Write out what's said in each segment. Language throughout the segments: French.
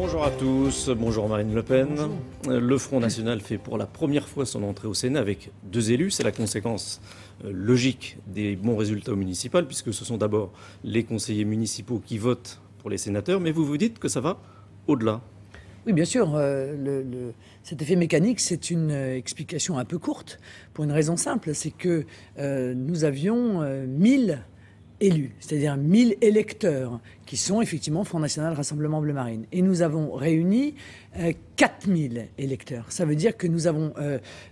Bonjour à tous, bonjour Marine Le Pen. Bonjour. Le Front National fait pour la première fois son entrée au Sénat avec 2 élus. C'est la conséquence logique des bons résultats municipaux, puisque ce sont d'abord les conseillers municipaux qui votent pour les sénateurs. Mais vous vous dites que ça va au-delà. Oui, bien sûr. Cet effet mécanique, c'est une explication un peu courte, pour une raison simple, c'est que nous avions 1000 élus, c'est-à-dire 1000 électeurs, qui sont effectivement Front National, Rassemblement Bleu Marine. Et nous avons réuni 4000 électeurs. Ça veut dire que nous avons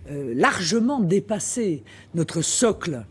largement dépassé notre socle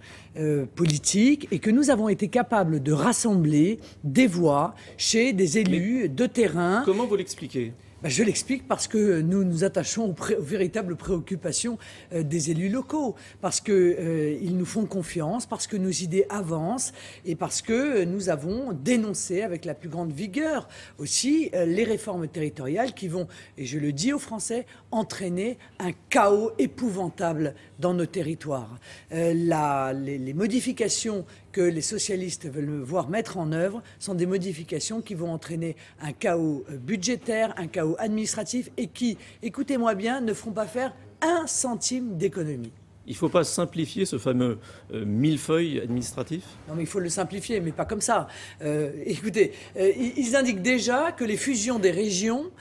politique et que nous avons été capables de rassembler des voix chez des élus de terrain. Comment vous l'expliquez ? Je l'explique parce que nous nous attachons aux véritables préoccupations des élus locaux, parce qu'ils nous font confiance, parce que nos idées avancent et parce que nous avons dénoncé avec la plus grande vigueur aussi les réformes territoriales qui vont, et je le dis aux Français, entraîner un chaos épouvantable dans nos territoires. Les modifications que les socialistes veulent voir mettre en œuvre sont des modifications qui vont entraîner un chaos budgétaire, un chaos administratif et qui, écoutez-moi bien, ne feront pas faire 1 centime d'économie. Il ne faut pas simplifier ce fameux millefeuille administratif ? Non, mais il faut le simplifier, mais pas comme ça. Écoutez, ils indiquent déjà que les fusions des régions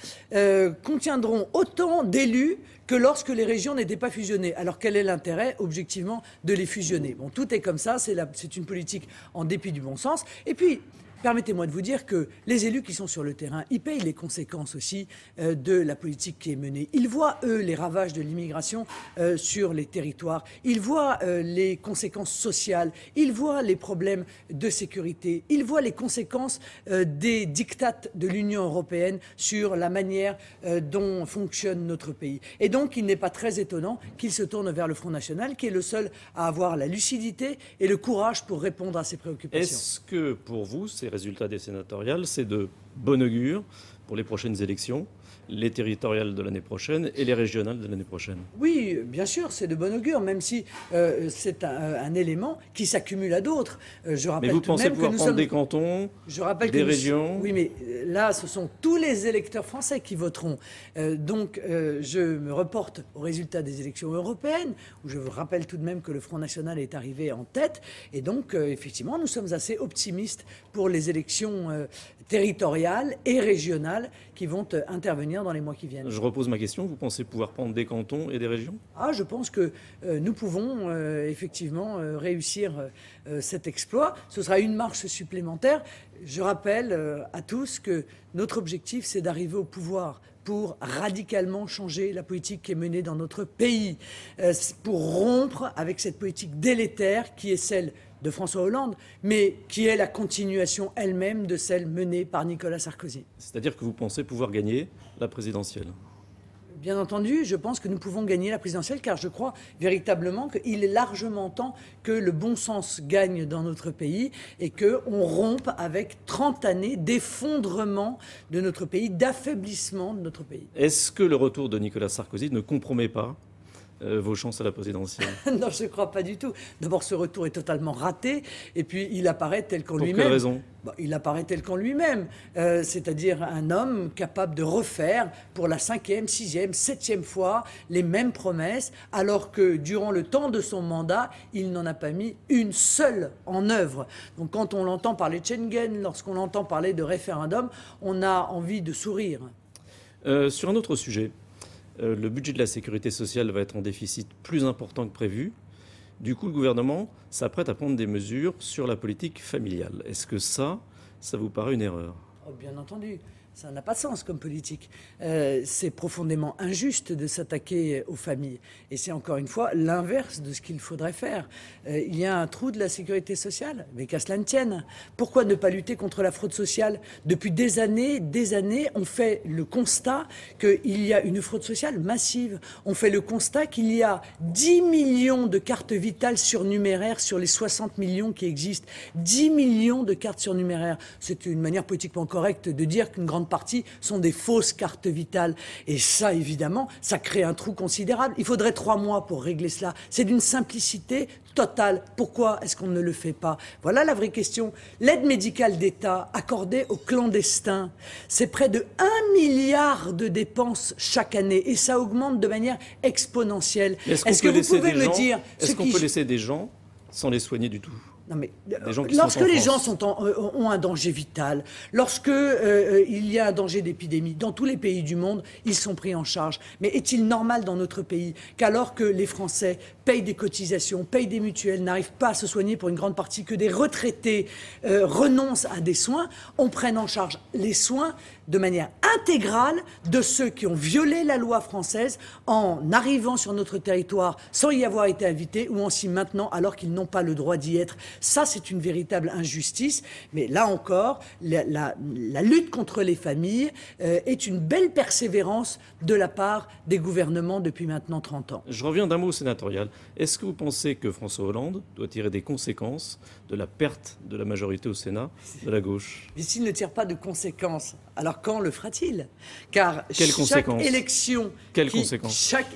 contiendront autant d'élus que lorsque les régions n'étaient pas fusionnées. Alors quel est l'intérêt, objectivement, de les fusionner? Bon, tout est comme ça, c'est une politique en dépit du bon sens. Et puis, permettez-moi de vous dire que les élus qui sont sur le terrain, ils payent les conséquences aussi de la politique qui est menée. Ils voient, eux, les ravages de l'immigration sur les territoires. Ils voient les conséquences sociales. Ils voient les problèmes de sécurité. Ils voient les conséquences des diktats de l'Union européenne sur la manière dont fonctionne notre pays. Et donc, il n'est pas très étonnant qu'ils se tournent vers le Front National, qui est le seul à avoir la lucidité et le courage pour répondre à ces préoccupations. Est-ce que, pour vous, ces résultats des sénatoriales, c'est de bon augure pour les prochaines élections, les territoriales de l'année prochaine et les régionales de l'année prochaine? Oui, bien sûr, c'est de bon augure, même si c'est un élément qui s'accumule à d'autres. Je rappelle mais vous tout de pensez même pouvoir que nous prendre sommes... des cantons, Je rappelle des que régions? Oui, mais là, ce sont tous les électeurs français qui voteront. Donc, je me reporte aux résultats des élections européennes, où je vous rappelle tout de même que le Front National est arrivé en tête. Et donc, effectivement, nous sommes assez optimistes pour les élections territoriales et régionales qui vont intervenir dans les mois qui viennent. Je repose ma question. Vous pensez pouvoir prendre des cantons et des régions? Je pense que nous pouvons effectivement réussir cet exploit. Ce sera une marche supplémentaire. Je rappelle à tous que notre objectif, c'est d'arriver au pouvoir pour radicalement changer la politique qui est menée dans notre pays, pour rompre avec cette politique délétère qui est celle de François Hollande, mais qui est la continuation elle-même de celle menée par Nicolas Sarkozy. C'est-à-dire que vous pensez pouvoir gagner la présidentielle? Bien entendu, je pense que nous pouvons gagner la présidentielle car je crois véritablement qu'il est largement temps que le bon sens gagne dans notre pays et qu'on rompe avec 30 années d'effondrement de notre pays, d'affaiblissement de notre pays. Est-ce que le retour de Nicolas Sarkozy ne compromet pas vos chances à la présidentielle? Non, je ne crois pas du tout. D'abord, ce retour est totalement raté et puis il apparaît tel qu'en lui-même. Pour quelle raison? Il apparaît tel qu'en lui-même, c'est-à-dire un homme capable de refaire pour la 5e, 6e, 7e fois les mêmes promesses, alors que durant le temps de son mandat, il n'en a pas mis une seule en œuvre. Donc quand on l'entend parler de Schengen, lorsqu'on l'entend parler de référendum, on a envie de sourire. Sur un autre sujet, le budget de la sécurité sociale va être en déficit plus important que prévu. Du coup, le gouvernement s'apprête à prendre des mesures sur la politique familiale. Est-ce que ça vous paraît une erreur? Bien entendu. Ça n'a pas de sens comme politique. C'est profondément injuste de s'attaquer aux familles. Et c'est encore une fois l'inverse de ce qu'il faudrait faire. Il y a un trou de la sécurité sociale, mais qu'à cela ne tienne. Pourquoi ne pas lutter contre la fraude sociale? Depuis des années, on fait le constat qu'il y a une fraude sociale massive. On fait le constat qu'il y a 10 millions de cartes vitales surnuméraires sur les 60 millions qui existent. 10 millions de cartes surnuméraires. C'est une manière politiquement correcte de dire qu'une grande grande partie, sont des fausses cartes vitales. Et ça, évidemment, ça crée un trou considérable. Il faudrait 3 mois pour régler cela. C'est d'une simplicité totale. Pourquoi est-ce qu'on ne le fait pas? Voilà la vraie question. L'aide médicale d'État accordée aux clandestins, c'est près de 1 milliard de dépenses chaque année et ça augmente de manière exponentielle. Est-ce que vous pouvez me dire... Est-ce qu'on peut laisser des gens sans les soigner du tout? Non mais, lorsque les gens ont un danger vital, lorsque il y a un danger d'épidémie, dans tous les pays du monde, ils sont pris en charge. Mais est-il normal dans notre pays qu'alors que les Français payent des cotisations, payent des mutuelles, n'arrivent pas à se soigner pour une grande partie, que des retraités renoncent à des soins, on prenne en charge les soins de manière intégrale de ceux qui ont violé la loi française en arrivant sur notre territoire sans y avoir été invités ou en s'y maintenant alors qu'ils n'ont pas le droit d'y être. Ça, c'est une véritable injustice. Mais là encore, la lutte contre les familles est une belle persévérance de la part des gouvernements depuis maintenant 30 ans. Je reviens d'un mot sénatorial. Est-ce que vous pensez que François Hollande doit tirer des conséquences de la perte de la majorité au Sénat de la gauche? Mais s'il ne tire pas de conséquences, alors quand le fera-t-il? Car chaque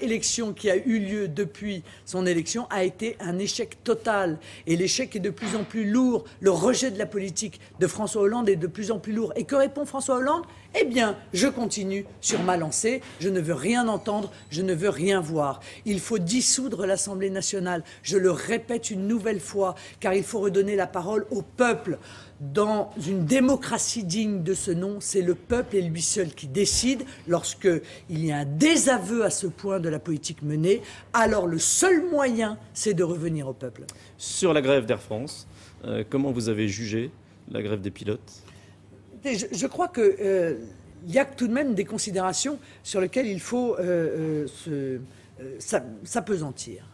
élection qui a eu lieu depuis son élection a été un échec total. Et l'échec est de plus en plus lourd. Le rejet de la politique de François Hollande est de plus en plus lourd. Et que répond François Hollande? Eh bien, je continue sur ma lancée. Je ne veux rien entendre, je ne veux rien voir. Il faut dissoudre l'Assemblée nationale. Je le répète une nouvelle fois, car il faut redonner la parole au peuple. Dans une démocratie digne de ce nom, c'est le peuple et lui seul qui décide. Lorsqu'il y a un désaveu à ce point de la politique menée, alors le seul moyen, c'est de revenir au peuple. Sur la grève d'Air France, comment vous avez jugé la grève des pilotes? Je crois qu'il y a tout de même des considérations sur lesquelles il faut s'apesantir.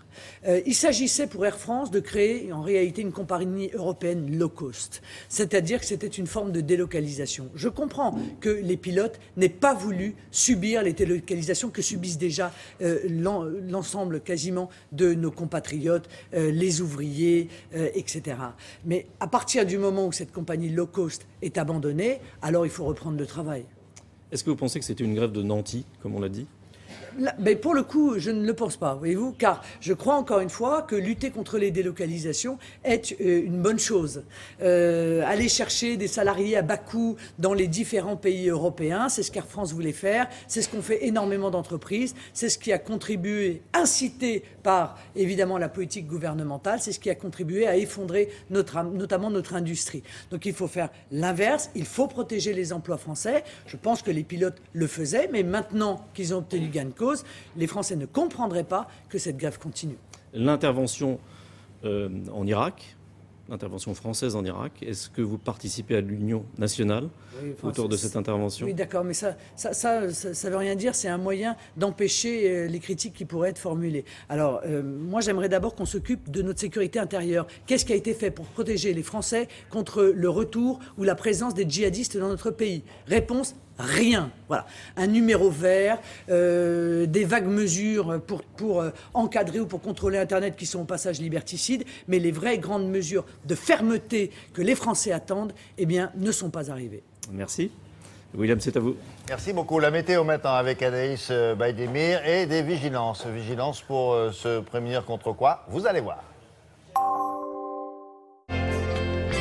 Il s'agissait pour Air France de créer en réalité une compagnie européenne low cost, c'est-à-dire que c'était une forme de délocalisation. Je comprends que les pilotes n'aient pas voulu subir les délocalisations que subissent déjà l'ensemble quasiment de nos compatriotes, les ouvriers, etc. Mais à partir du moment où cette compagnie low cost est abandonnée, alors il faut reprendre le travail. Est-ce que vous pensez que c'était une grève de nantis, comme on l'a dit? Là, mais pour le coup, je ne le pense pas, voyez-vous, car je crois encore une fois que lutter contre les délocalisations est une bonne chose. Aller chercher des salariés à bas coût dans les différents pays européens, c'est ce qu'Air France voulait faire, c'est ce qu'ont fait énormément d'entreprises, c'est ce qui a contribué, incité par évidemment la politique gouvernementale, c'est ce qui a contribué à effondrer notamment notre industrie. Donc il faut faire l'inverse, il faut protéger les emplois français. Je pense que les pilotes le faisaient, mais maintenant qu'ils ont obtenu gain de cause, les Français ne comprendraient pas que cette grève continue. L'intervention en Irak, l'intervention française en Irak, est-ce que vous participez à l'union nationale autour de cette intervention? Oui, d'accord, mais ça veut rien dire. C'est un moyen d'empêcher les critiques qui pourraient être formulées. Alors, moi, j'aimerais d'abord qu'on s'occupe de notre sécurité intérieure. Qu'est-ce qui a été fait pour protéger les Français contre le retour ou la présence des djihadistes dans notre pays? Réponse: rien. Voilà. Un numéro vert, des vagues mesures pour encadrer ou pour contrôler Internet qui sont au passage liberticides, mais les vraies grandes mesures de fermeté que les Français attendent, eh bien, ne sont pas arrivées. Merci. William, c'est à vous. Merci beaucoup. La météo maintenant avec Anaïs Baïdemir et des vigilances. Vigilance pour se prémunir contre quoi? Vous allez voir.